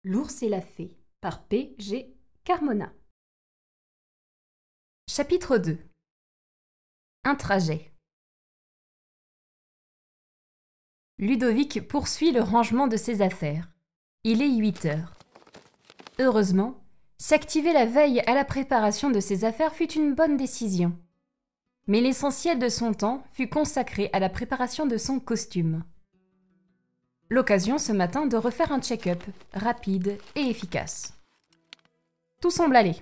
L'ours et la fée par P. G. Carmona. Chapitre 2. Un trajet. Ludovic poursuit le rangement de ses affaires. Il est 8 heures. Heureusement, s'activer la veille à la préparation de ses affaires fut une bonne décision. Mais l'essentiel de son temps fut consacré à la préparation de son costume. L'occasion ce matin de refaire un check-up rapide et efficace. Tout semble aller.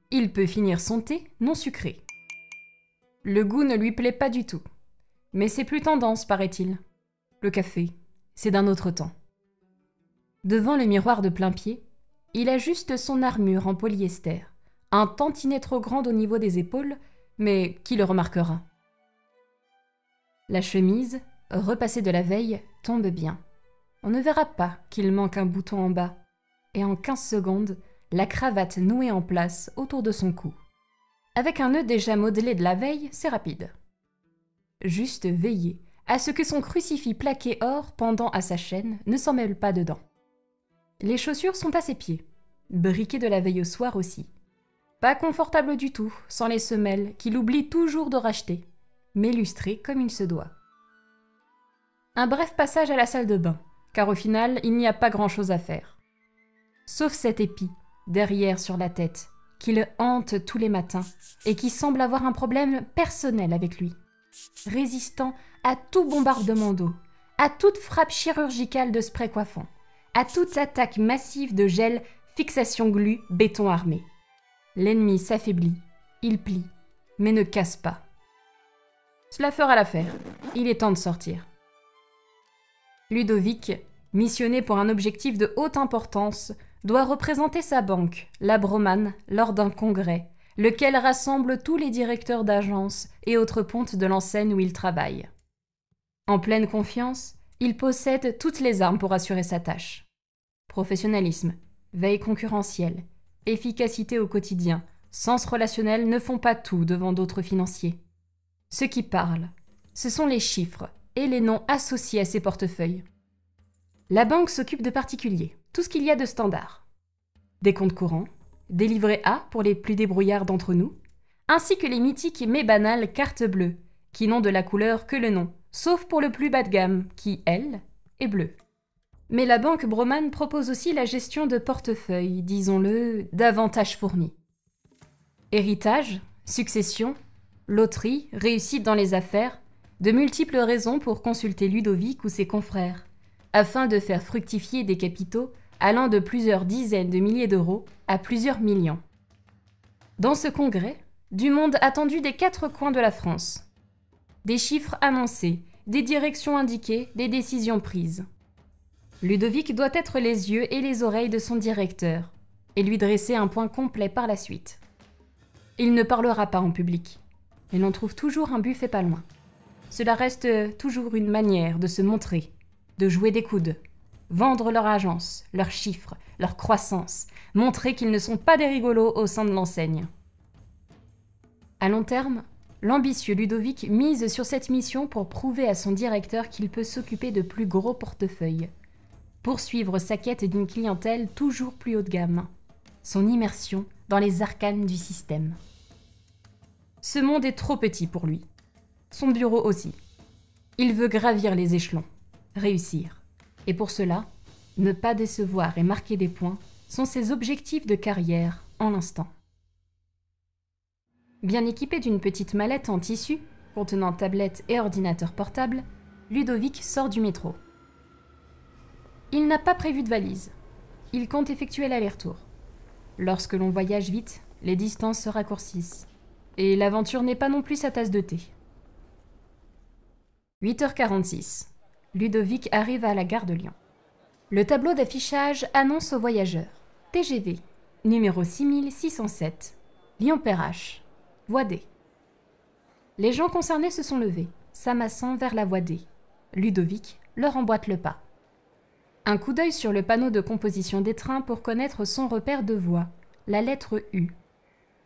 Il peut finir son thé non sucré. Le goût ne lui plaît pas du tout. Mais c'est plus tendance, paraît-il. Le café, c'est d'un autre temps. Devant le miroir de plain-pied, il ajuste son armure en polyester, un tantinet trop grande au niveau des épaules, mais qui le remarquera? La chemise, repassée de la veille, tombe bien. On ne verra pas qu'il manque un bouton en bas, et en 15 secondes, la cravate nouée en place autour de son cou. Avec un nœud déjà modelé de la veille, c'est rapide. Juste veiller à ce que son crucifix plaqué or pendant à sa chaîne ne s'en mêle pas dedans. Les chaussures sont à ses pieds, briquées de la veille au soir aussi. Pas confortable du tout, sans les semelles qu'il oublie toujours de racheter, mais lustrées comme il se doit. Un bref passage à la salle de bain, car au final, il n'y a pas grand-chose à faire. Sauf cet épi, derrière sur la tête, qui le hante tous les matins et qui semble avoir un problème personnel avec lui. Résistant à tout bombardement d'eau, à toute frappe chirurgicale de spray coiffant, à toute attaque massive de gel fixation glu béton armé. L'ennemi s'affaiblit, il plie, mais ne casse pas. Cela fera l'affaire, il est temps de sortir. Ludovic, missionné pour un objectif de haute importance, doit représenter sa banque, la Broman, lors d'un congrès, lequel rassemble tous les directeurs d'agences et autres pontes de l'enseigne où il travaille. En pleine confiance, il possède toutes les armes pour assurer sa tâche. Professionnalisme, veille concurrentielle, efficacité au quotidien, sens relationnel ne font pas tout devant d'autres financiers. Ce qui parle, ce sont les chiffres et les noms associés à ces portefeuilles. La banque s'occupe de particuliers, tout ce qu'il y a de standard. Des comptes courants, des livrets A pour les plus débrouillards d'entre nous, ainsi que les mythiques mais banales cartes bleues, qui n'ont de la couleur que le nom, sauf pour le plus bas de gamme, qui, elle, est bleu. Mais la banque Broman propose aussi la gestion de portefeuilles, disons-le, davantage fournis. Héritage, succession, loterie, réussite dans les affaires, de multiples raisons pour consulter Ludovic ou ses confrères, afin de faire fructifier des capitaux allant de plusieurs dizaines de milliers d'euros à plusieurs millions. Dans ce congrès, du monde attendu des 4 coins de la France. Des chiffres annoncés, des directions indiquées, des décisions prises. Ludovic doit être les yeux et les oreilles de son directeur, et lui dresser un point complet par la suite. Il ne parlera pas en public, mais l'on trouve toujours un buffet pas loin. Cela reste toujours une manière de se montrer, de jouer des coudes, vendre leur agence, leurs chiffres, leur croissance, montrer qu'ils ne sont pas des rigolos au sein de l'enseigne. À long terme, l'ambitieux Ludovic mise sur cette mission pour prouver à son directeur qu'il peut s'occuper de plus gros portefeuilles, poursuivre sa quête d'une clientèle toujours plus haut de gamme, son immersion dans les arcanes du système. Ce monde est trop petit pour lui. Son bureau aussi. Il veut gravir les échelons, réussir. Et pour cela, ne pas décevoir et marquer des points sont ses objectifs de carrière en l'instant. Bien équipé d'une petite mallette en tissu, contenant tablette et ordinateur portable, Ludovic sort du métro. Il n'a pas prévu de valise. Il compte effectuer l'aller-retour. Lorsque l'on voyage vite, les distances se raccourcissent. Et l'aventure n'est pas non plus sa tasse de thé. 8h46. Ludovic arrive à la gare de Lyon. Le tableau d'affichage annonce aux voyageurs TGV, numéro 6607, Lyon-Perrache, voie D. Les gens concernés se sont levés, s'amassant vers la voie D. Ludovic leur emboîte le pas. Un coup d'œil sur le panneau de composition des trains pour connaître son repère de voie, la lettre U.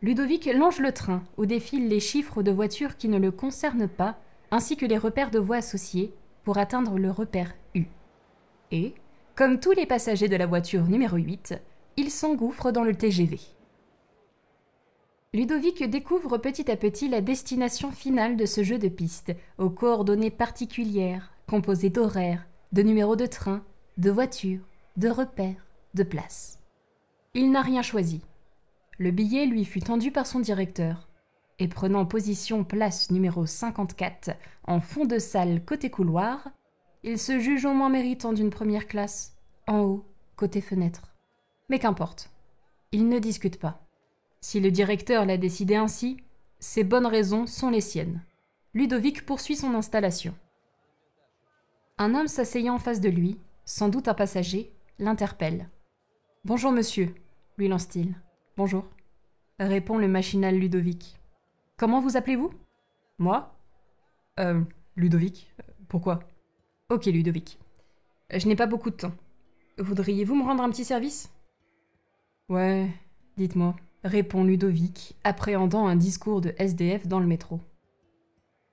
Ludovic longe le train où défilent les chiffres de voitures qui ne le concernent pas, ainsi que les repères de voie associés, pour atteindre le repère U. Et, Comme tous les passagers de la voiture numéro 8, il s'engouffre dans le TGV. Ludovic découvre petit à petit la destination finale de ce jeu de piste, aux coordonnées particulières, composées d'horaires, de numéros de train, de voitures, de repères, de places. Il n'a rien choisi. Le billet lui fut tendu par son directeur, et prenant position place numéro 54, en fond de salle côté couloir, il se juge au moins méritant d'une première classe, en haut, côté fenêtre. Mais qu'importe, il ne discute pas. Si le directeur l'a décidé ainsi, ses bonnes raisons sont les siennes. Ludovic poursuit son installation. Un homme s'asseyant en face de lui, sans doute un passager, l'interpelle. « Bonjour monsieur », lui lance-t-il. « Bonjour », répond le machinal Ludovic. « Comment vous appelez-vous ?»« Moi ? Ludovic. Pourquoi ?»« Ok Ludovic. Je n'ai pas beaucoup de temps. Voudriez-vous me rendre un petit service ?»« Ouais, dites-moi. » répond Ludovic, appréhendant un discours de SDF dans le métro.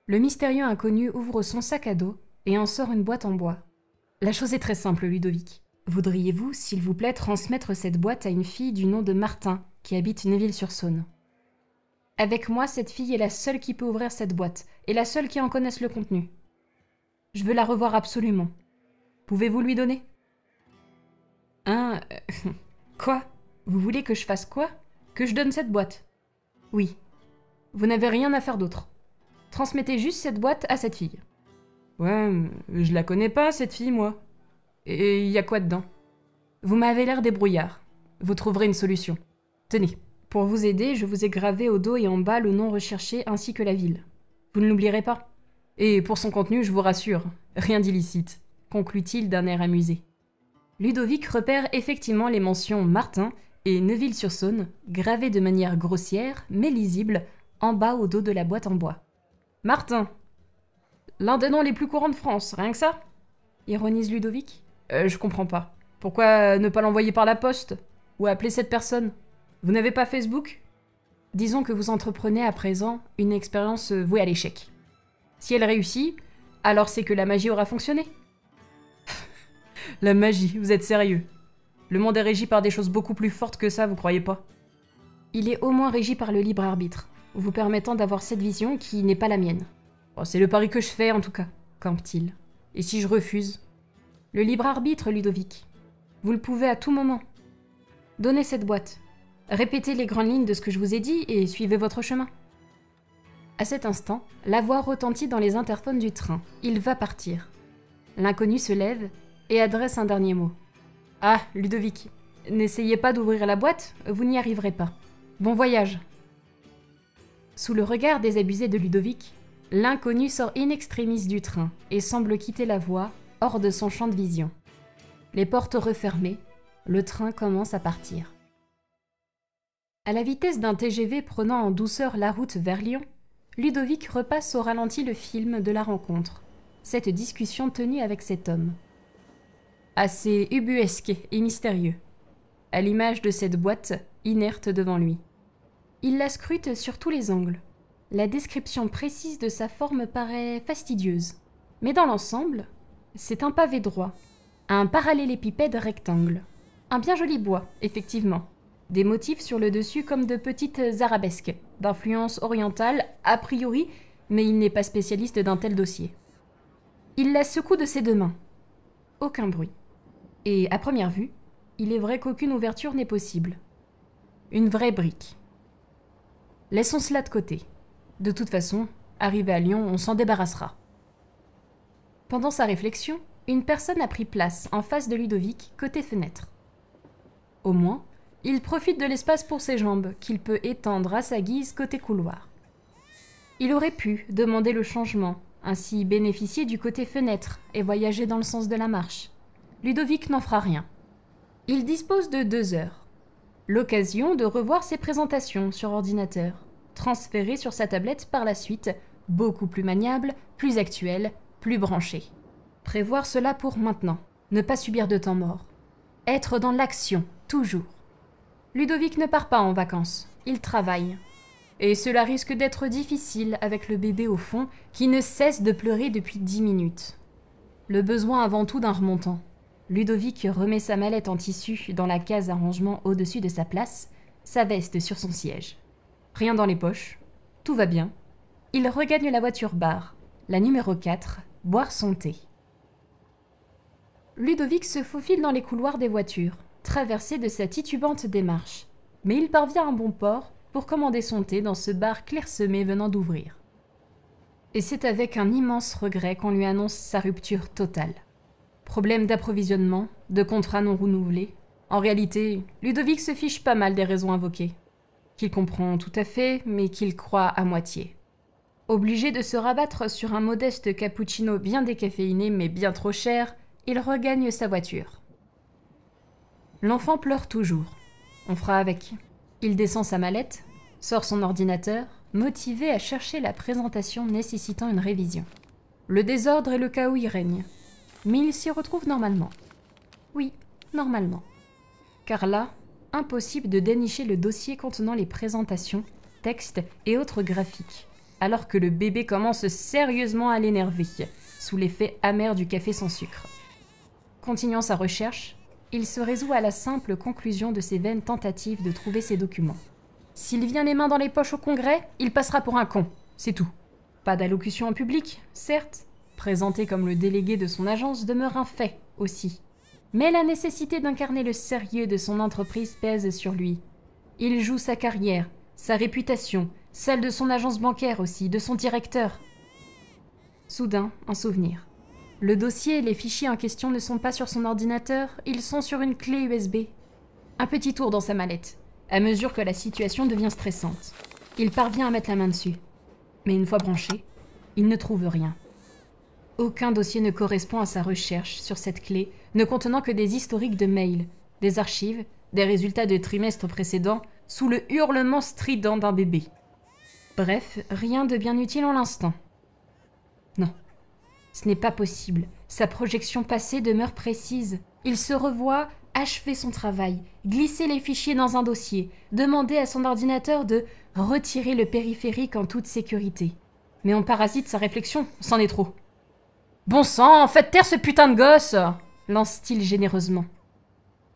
Le mystérieux inconnu ouvre son sac à dos et en sort une boîte en bois. La chose est très simple, Ludovic. Voudriez-vous, s'il vous plaît, transmettre cette boîte à une fille du nom de Martin, qui habite Neuville-sur-Saône? Avec moi, cette fille est la seule qui peut ouvrir cette boîte, et la seule qui en connaisse le contenu. Je veux la revoir absolument. Pouvez-vous lui donner? Quoi? Vous voulez que je fasse quoi? Que je donne cette boîte? Oui. Vous n'avez rien à faire d'autre. Transmettez juste cette boîte à cette fille. Ouais, je la connais pas, cette fille, moi. Et y a quoi dedans? Vous m'avez l'air débrouillard. Vous trouverez une solution. Tenez, pour vous aider, je vous ai gravé au dos et en bas le nom recherché ainsi que la ville. Vous ne l'oublierez pas. Et pour son contenu, je vous rassure, rien d'illicite, conclut-il d'un air amusé. Ludovic repère effectivement les mentions Martin et Neuville-sur-Saône, gravées de manière grossière, mais lisible, en bas au dos de la boîte en bois. Martin! L'un des noms les plus courants de France, rien que ça? Ironise Ludovic. Je comprends pas. Pourquoi ne pas l'envoyer par la poste? Ou appeler cette personne? Vous n'avez pas Facebook? Disons que vous entreprenez à présent une expérience vouée à l'échec. Si elle réussit, alors c'est que la magie aura fonctionné. La magie, vous êtes sérieux? Le monde est régi par des choses beaucoup plus fortes que ça, vous croyez pas? Il est au moins régi par le libre arbitre, vous permettant d'avoir cette vision qui n'est pas la mienne. Oh, c'est le pari que je fais, en tout cas, campe-t-il. Et si je refuse? Le libre arbitre, Ludovic. Vous le pouvez à tout moment. Donnez cette boîte. Répétez les grandes lignes de ce que je vous ai dit et suivez votre chemin. À cet instant, la voix retentit dans les interphones du train. Il va partir. L'inconnu se lève et adresse un dernier mot. Ah, Ludovic, n'essayez pas d'ouvrir la boîte, vous n'y arriverez pas. Bon voyage. Sous le regard désabusé de Ludovic, l'inconnu sort in extremis du train et semble quitter la voie, hors de son champ de vision. Les portes refermées, le train commence à partir. À la vitesse d'un TGV prenant en douceur la route vers Lyon, Ludovic repasse au ralenti le film de la rencontre, cette discussion tenue avec cet homme. Assez ubuesque et mystérieux, à l'image de cette boîte inerte devant lui. Il la scrute sur tous les angles. La description précise de sa forme paraît fastidieuse. Mais dans l'ensemble, c'est un pavé droit, un parallélépipède rectangle. Un bien joli bois, effectivement. Des motifs sur le dessus comme de petites arabesques, d'influence orientale a priori, mais il n'est pas spécialiste d'un tel dossier. Il la secoue de ses deux mains. Aucun bruit. Et à première vue, il est vrai qu'aucune ouverture n'est possible. Une vraie brique. Laissons cela de côté. De toute façon, arrivé à Lyon, on s'en débarrassera. Pendant sa réflexion, une personne a pris place en face de Ludovic, côté fenêtre. Au moins, il profite de l'espace pour ses jambes, qu'il peut étendre à sa guise côté couloir. Il aurait pu demander le changement, ainsi bénéficier du côté fenêtre et voyager dans le sens de la marche. Ludovic n'en fera rien. Il dispose de 2 heures. L'occasion de revoir ses présentations sur ordinateur, transférées sur sa tablette par la suite, beaucoup plus maniable, plus actuelle, plus branchée. Prévoir cela pour maintenant, ne pas subir de temps mort. Être dans l'action, toujours. Ludovic ne part pas en vacances, il travaille. Et cela risque d'être difficile avec le bébé au fond qui ne cesse de pleurer depuis 10 minutes. Le besoin avant tout d'un remontant. Ludovic remet sa mallette en tissu dans la case à rangement au-dessus de sa place, sa veste sur son siège. Rien dans les poches, tout va bien. Il regagne la voiture-bar, la numéro 4, boire son thé. Ludovic se faufile dans les couloirs des voitures, traversé de sa titubante démarche. Mais il parvient à un bon port pour commander son thé dans ce bar clairsemé venant d'ouvrir. Et c'est avec un immense regret qu'on lui annonce sa rupture totale. Problème d'approvisionnement, de contrat non renouvelé. En réalité, Ludovic se fiche pas mal des raisons invoquées, qu'il comprend tout à fait, mais qu'il croit à moitié. Obligé de se rabattre sur un modeste cappuccino bien décaféiné mais bien trop cher, il regagne sa voiture. L'enfant pleure toujours. On fera avec. Il descend sa mallette, sort son ordinateur, motivé à chercher la présentation nécessitant une révision. Le désordre et le chaos y règnent. Mais il s'y retrouve normalement. Oui, normalement. Car là, impossible de dénicher le dossier contenant les présentations, textes et autres graphiques, alors que le bébé commence sérieusement à l'énerver, sous l'effet amer du café sans sucre. Continuant sa recherche, il se résout à la simple conclusion de ses vaines tentatives de trouver ses documents. S'il vient les mains dans les poches au congrès, il passera pour un con, c'est tout. Pas d'allocution en public, certes. Présenté comme le délégué de son agence demeure un fait, aussi. Mais la nécessité d'incarner le sérieux de son entreprise pèse sur lui. Il joue sa carrière, sa réputation, celle de son agence bancaire aussi, de son directeur. Soudain, un souvenir. Le dossier et les fichiers en question ne sont pas sur son ordinateur, ils sont sur une clé USB. Un petit tour dans sa mallette, à mesure que la situation devient stressante. Il parvient à mettre la main dessus. Mais une fois branché, il ne trouve rien. Aucun dossier ne correspond à sa recherche sur cette clé, ne contenant que des historiques de mails, des archives, des résultats de trimestres précédents, sous le hurlement strident d'un bébé. Bref, rien de bien utile en l'instant. Non, ce n'est pas possible. Sa projection passée demeure précise. Il se revoit achever son travail, glisser les fichiers dans un dossier, demander à son ordinateur de retirer le périphérique en toute sécurité. Mais on parasite sa réflexion, c'en est trop. « Bon sang, faites taire ce putain de gosse !» lance-t-il généreusement.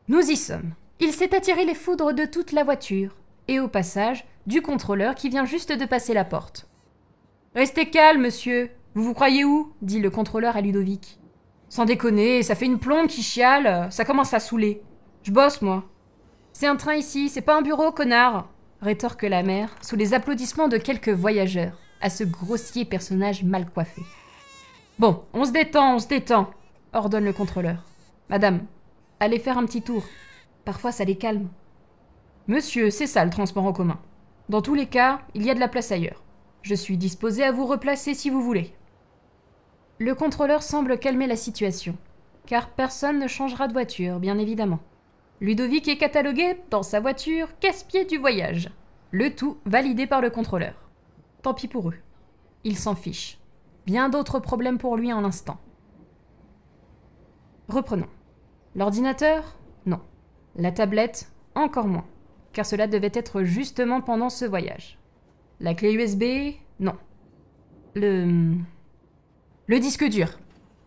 Nous y sommes. Il s'est attiré les foudres de toute la voiture, et au passage, du contrôleur qui vient juste de passer la porte. « Restez calme, monsieur. Vous vous croyez où ?» dit le contrôleur à Ludovic. « Sans déconner, ça fait une plombe qui chiale, ça commence à saouler. Je bosse, moi. »« C'est un train ici, c'est pas un bureau, connard !» rétorque la mère, sous les applaudissements de quelques voyageurs, à ce grossier personnage mal coiffé. « Bon, on se détend, ordonne le contrôleur. « Madame, allez faire un petit tour. Parfois, ça les calme. »« Monsieur, c'est ça le transport en commun. Dans tous les cas, il y a de la place ailleurs. Je suis disposé à vous replacer si vous voulez. » Le contrôleur semble calmer la situation, car personne ne changera de voiture, bien évidemment. Ludovic est catalogué, dans sa voiture, casse-pied du voyage. Le tout validé par le contrôleur. Tant pis pour eux. Il s'en fiche. Bien d'autres problèmes pour lui en l'instant. Reprenons. L'ordinateur ? Non. La tablette ? Encore moins, car cela devait être justement pendant ce voyage. La clé USB ? Non. Le disque dur.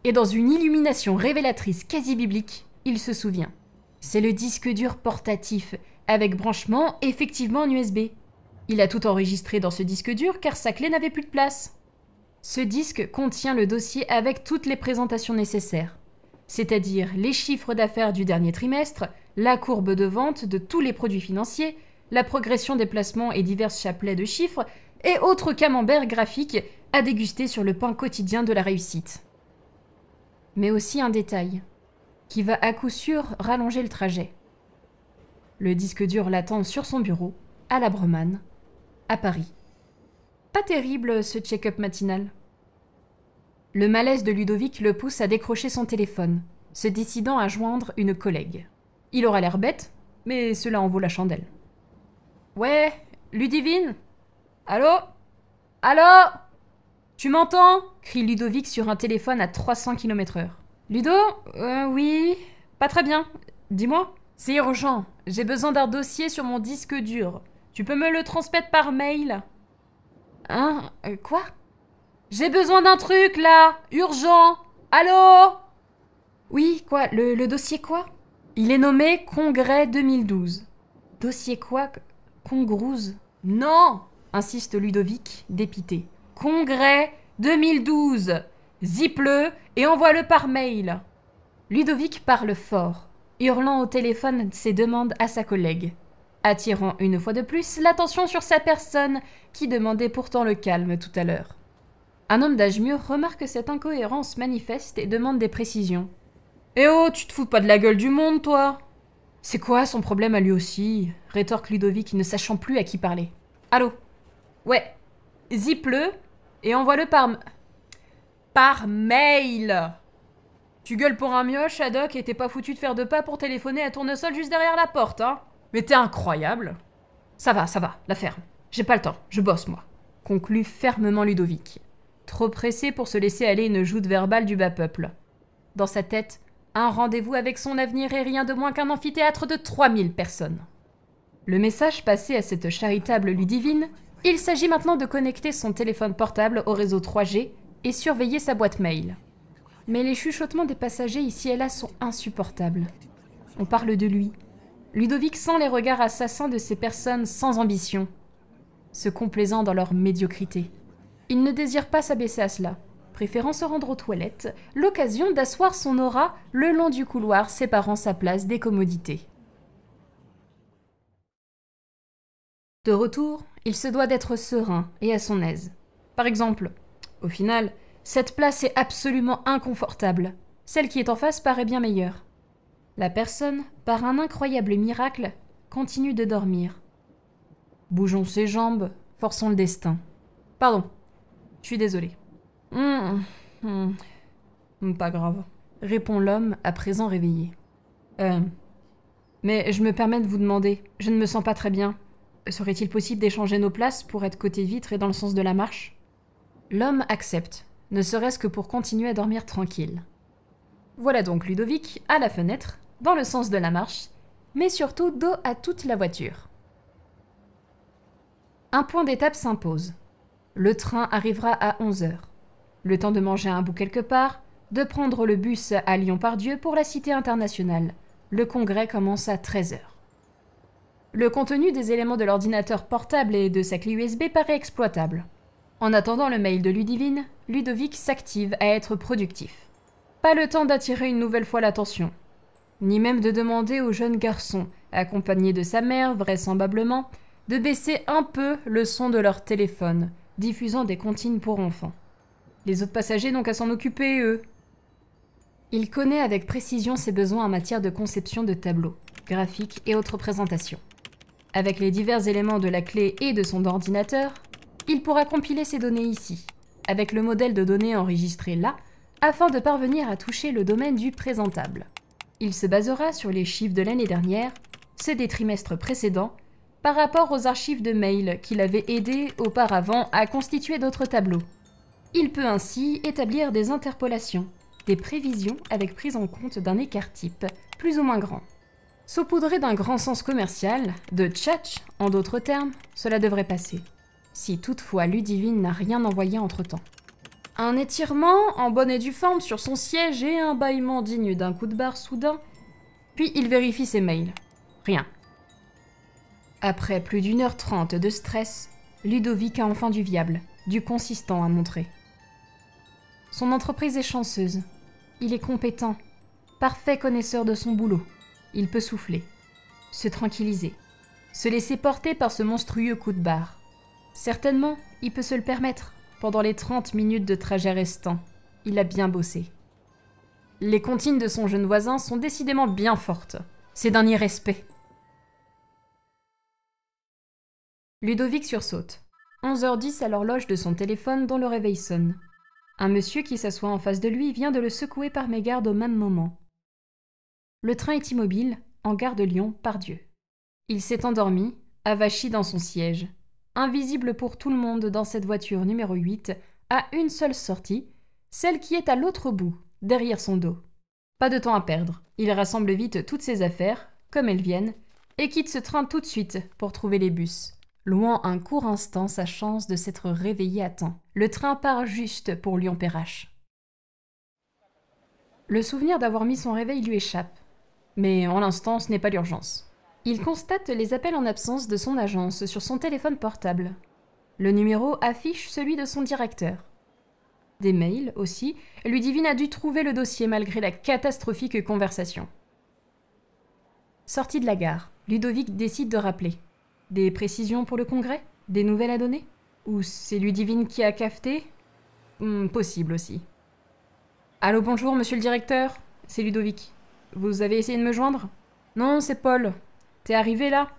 Et dans une illumination révélatrice quasi biblique, il se souvient. C'est le disque dur portatif, avec branchement effectivement en USB. Il a tout enregistré dans ce disque dur car sa clé n'avait plus de place. Ce disque contient le dossier avec toutes les présentations nécessaires, c'est-à-dire les chiffres d'affaires du dernier trimestre, la courbe de vente de tous les produits financiers, la progression des placements et divers chapelets de chiffres, et autres camemberts graphiques à déguster sur le pain quotidien de la réussite. Mais aussi un détail, qui va à coup sûr rallonger le trajet. Le disque dur l'attend sur son bureau, à la Bromane, à Paris. Pas terrible ce check-up matinal. Le malaise de Ludovic le pousse à décrocher son téléphone, se décidant à joindre une collègue. Il aura l'air bête, mais cela en vaut la chandelle. « Ouais, Ludivine ? Allô ? Allô ? Tu m'entends ? Crie Ludovic sur un téléphone à 300 km/h. Ludo ? Oui, pas très bien. Dis-moi. C'est urgent. J'ai besoin d'un dossier sur mon disque dur. Tu peux me le transmettre par mail ? Hein ? Quoi ? J'ai besoin d'un truc, là ! Urgent ! Allô ? Oui, quoi, le dossier quoi? Il est nommé Congrès 2012. Dossier quoi? Congrouze? Non! Insiste Ludovic, dépité. Congrès 2012! Zippe-le et envoie-le par mail. Ludovic parle fort, hurlant au téléphone ses demandes à sa collègue, attirant une fois de plus l'attention sur sa personne qui demandait pourtant le calme tout à l'heure. Un homme d'âge mûr remarque cette incohérence manifeste et demande des précisions. « Eh oh, tu te fous pas de la gueule du monde, toi !»« C'est quoi son problème à lui aussi ?» rétorque Ludovic, ne sachant plus à qui parler. « Allô ? Ouais, zippe-le et envoie-le par mail !» Tu gueules pour un mioche, Haddock, et t'es pas foutu de faire 2 pas pour téléphoner à Tournesol juste derrière la porte, hein? Mais t'es incroyable. Ça va, la ferme. J'ai pas le temps, je bosse, moi. Conclut fermement Ludovic, trop pressé pour se laisser aller une joute verbale du bas peuple. Dans sa tête, un rendez-vous avec son avenir est rien de moins qu'un amphithéâtre de 3000 personnes. Le message passé à cette charitable Ludivine, il s'agit maintenant de connecter son téléphone portable au réseau 3G et surveiller sa boîte mail. Mais les chuchotements des passagers ici et là sont insupportables. On parle de lui. Ludovic sent les regards assassins de ces personnes sans ambition, se complaisant dans leur médiocrité. Il ne désire pas s'abaisser à cela, préférant se rendre aux toilettes, l'occasion d'asseoir son aura le long du couloir séparant sa place des commodités. De retour, il se doit d'être serein et à son aise. Par exemple, au final, cette place est absolument inconfortable. Celle qui est en face paraît bien meilleure. La personne, par un incroyable miracle, continue de dormir. Bougeons ses jambes, forçons le destin. Pardon, je suis désolé. Pas grave, répond l'homme à présent réveillé. Mais je me permets de vous demander, je ne me sens pas très bien. Serait-il possible d'échanger nos places pour être côté vitre et dans le sens de la marche ? L'homme accepte, ne serait-ce que pour continuer à dormir tranquille. Voilà donc Ludovic à la fenêtre, dans le sens de la marche, mais surtout dos à toute la voiture. Un point d'étape s'impose. Le train arrivera à 11h. Le temps de manger un bout quelque part, de prendre le bus à Lyon-Part-Dieu pour la Cité internationale. Le congrès commence à 13h. Le contenu des éléments de l'ordinateur portable et de sa clé USB paraît exploitable. En attendant le mail de Ludivine, Ludovic s'active à être productif. Pas le temps d'attirer une nouvelle fois l'attention, ni même de demander au jeune garçon, accompagné de sa mère vraisemblablement, de baisser un peu le son de leur téléphone, diffusant des comptines pour enfants. Les autres passagers n'ont qu'à s'en occuper, eux. Il connaît avec précision ses besoins en matière de conception de tableaux, graphiques et autres présentations. Avec les divers éléments de la clé et de son ordinateur, il pourra compiler ces données ici, avec le modèle de données enregistré là, afin de parvenir à toucher le domaine du présentable. Il se basera sur les chiffres de l'année dernière, ceux des trimestres précédents, par rapport aux archives de mail qu'il avait aidé auparavant à constituer d'autres tableaux. Il peut ainsi établir des interpolations, des prévisions avec prise en compte d'un écart type, plus ou moins grand. Saupoudré d'un grand sens commercial, de tchatch, en d'autres termes, cela devrait passer. Si toutefois Ludivine n'a rien envoyé entre-temps. Un étirement en bonne et due forme sur son siège et un bâillement digne d'un coup de barre soudain, puis il vérifie ses mails. Rien. Après plus d'1h30 de stress, Ludovic a enfin du viable, du consistant à montrer. Son entreprise est chanceuse. Il est compétent, parfait connaisseur de son boulot. Il peut souffler, se tranquilliser, se laisser porter par ce monstrueux coup de barre. Certainement, il peut se le permettre. Pendant les 30 minutes de trajet restants, il a bien bossé. Les comptines de son jeune voisin sont décidément bien fortes. C'est d'un irrespect. Ludovic sursaute. 11h10 à l'horloge de son téléphone dont le réveil sonne. Un monsieur qui s'assoit en face de lui vient de le secouer par mégarde au même moment. Le train est immobile, en gare de Lyon-Part-Dieu. Il s'est endormi, avachi dans son siège, invisible pour tout le monde dans cette voiture numéro 8, à une seule sortie, celle qui est à l'autre bout, derrière son dos. Pas de temps à perdre, il rassemble vite toutes ses affaires, comme elles viennent, et quitte ce train tout de suite pour trouver les bus, louant un court instant sa chance de s'être réveillé à temps. Le train part juste pour Lyon-Perrache. Le souvenir d'avoir mis son réveil lui échappe. Mais en l'instant, ce n'est pas l'urgence. Il constate les appels en absence de son agence sur son téléphone portable. Le numéro affiche celui de son directeur. Des mails aussi, Ludivine a dû trouver le dossier malgré la catastrophique conversation. Sorti de la gare, Ludovic décide de rappeler. Des précisions pour le congrès? Des nouvelles à donner? Ou c'est Ludivine qui a cafeté? Possible aussi. Allô, bonjour, monsieur le directeur. C'est Ludovic. Vous avez essayé de me joindre? Non, c'est Paul. T'es arrivé là?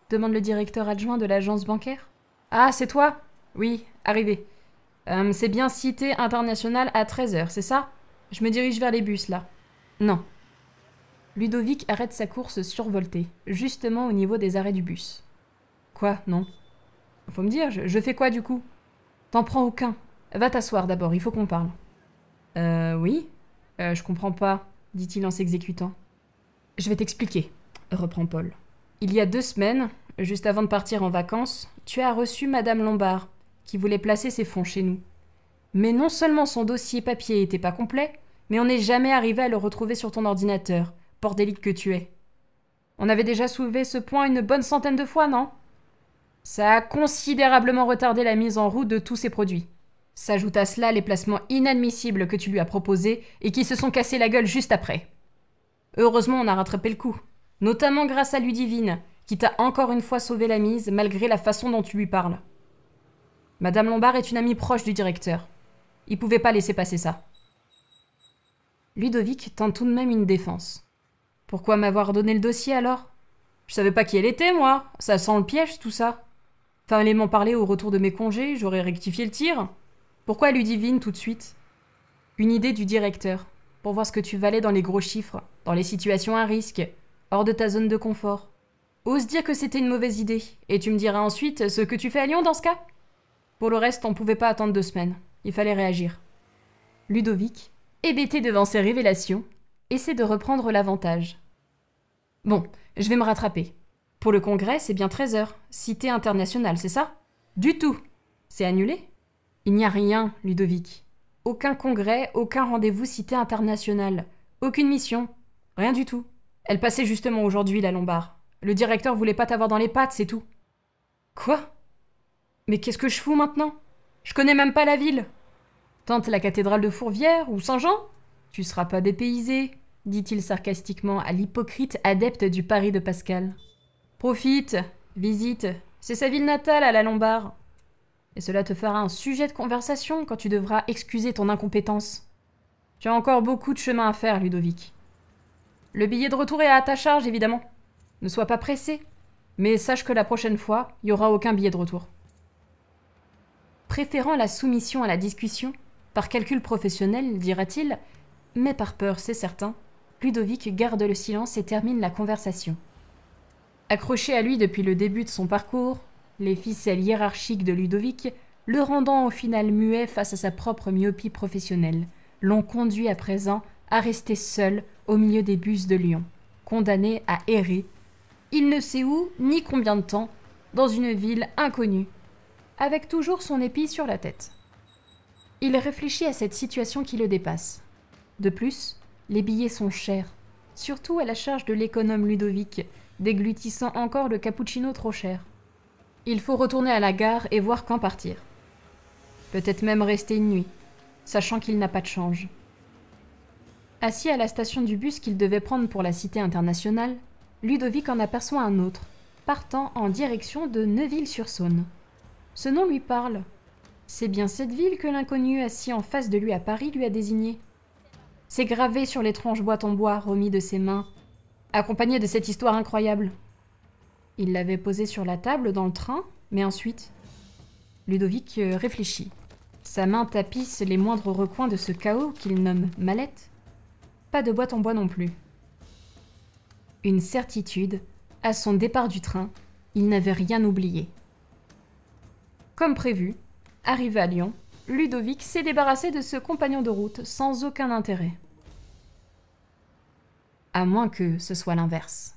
Demande le directeur adjoint de l'agence bancaire. Ah, c'est toi? Oui, arrivé. C'est bien Cité Internationale à 13h, c'est ça? Je me dirige vers les bus, là. Non. Ludovic arrête sa course survoltée, justement au niveau des arrêts du bus. Quoi, non? Faut me dire, je fais quoi du coup? T'en prends aucun. Va t'asseoir d'abord, il faut qu'on parle. Oui? Je comprends pas, dit-il en s'exécutant. Je vais t'expliquer, reprend Paul. Il y a 2 semaines, juste avant de partir en vacances, tu as reçu Madame Lombard, qui voulait placer ses fonds chez nous. Mais non seulement son dossier papier était pas complet, mais on n'est jamais arrivé à le retrouver sur ton ordinateur, bordélique que tu es. On avait déjà soulevé ce point une bonne centaine de fois, non? Ça a considérablement retardé la mise en route de tous ces produits. S'ajoutent à cela les placements inadmissibles que tu lui as proposés et qui se sont cassés la gueule juste après. Heureusement, on a rattrapé le coup, notamment grâce à Ludivine, qui t'a encore une fois sauvé la mise malgré la façon dont tu lui parles. Madame Lombard est une amie proche du directeur. Il pouvait pas laisser passer ça. Ludovic tente tout de même une défense. Pourquoi m'avoir donné le dossier alors? Je savais pas qui elle était, moi. Ça sent le piège, tout ça. Fallait m'en parler au retour de mes congés, j'aurais rectifié le tir. Pourquoi Ludivine tout de suite? Une idée du directeur, pour voir ce que tu valais dans les gros chiffres, dans les situations à risque, hors de ta zone de confort. Ose dire que c'était une mauvaise idée, et tu me diras ensuite ce que tu fais à Lyon dans ce cas? Pour le reste, on pouvait pas attendre 2 semaines. Il fallait réagir. Ludovic, hébété devant ces révélations, essaie de reprendre l'avantage. Bon, je vais me rattraper. Pour le congrès, c'est bien 13h, Cité Internationale, c'est ça? Du tout. C'est annulé? Il n'y a rien, Ludovic. Aucun congrès, aucun rendez-vous Cité Internationale. Aucune mission. Rien du tout. Elle passait justement aujourd'hui, la Lombard. Le directeur voulait pas t'avoir dans les pattes, c'est tout. Quoi? Mais qu'est-ce que je fous maintenant? Je connais même pas la ville. Tente la cathédrale de Fourvière ou Saint-Jean? Tu seras pas dépaysé, dit-il sarcastiquement à l'hypocrite adepte du pari de Pascal. Profite, visite, c'est sa ville natale à la Lombard. Et cela te fera un sujet de conversation quand tu devras excuser ton incompétence. Tu as encore beaucoup de chemin à faire, Ludovic. Le billet de retour est à ta charge, évidemment. Ne sois pas pressé, mais sache que la prochaine fois, il n'y aura aucun billet de retour. Préférant la soumission à la discussion, par calcul professionnel, dira-t-il, mais par peur, c'est certain, Ludovic garde le silence et termine la conversation. Accroché à lui depuis le début de son parcours, les ficelles hiérarchiques de Ludovic, le rendant au final muet face à sa propre myopie professionnelle, l'ont conduit à présent à rester seul au milieu des bus de Lyon, condamné à errer, il ne sait où ni combien de temps, dans une ville inconnue, avec toujours son épi sur la tête. Il réfléchit à cette situation qui le dépasse. De plus, les billets sont chers, surtout à la charge de l'économe Ludovic, déglutissant encore le cappuccino trop cher. Il faut retourner à la gare et voir quand partir. Peut-être même rester une nuit, sachant qu'il n'a pas de change. Assis à la station du bus qu'il devait prendre pour la Cité Internationale, Ludovic en aperçoit un autre, partant en direction de Neuville-sur-Saône. Ce nom lui parle. C'est bien cette ville que l'inconnu assis en face de lui à Paris lui a désigné. C'est gravé sur l'étrange boîte en bois remis de ses mains, accompagné de cette histoire incroyable. Il l'avait posée sur la table dans le train, mais ensuite... Ludovic réfléchit. Sa main tapisse les moindres recoins de ce chaos qu'il nomme mallette. Pas de boîte en bois non plus. Une certitude, à son départ du train, il n'avait rien oublié. Comme prévu, arrivé à Lyon, Ludovic s'est débarrassé de ce compagnon de route sans aucun intérêt. À moins que ce soit l'inverse.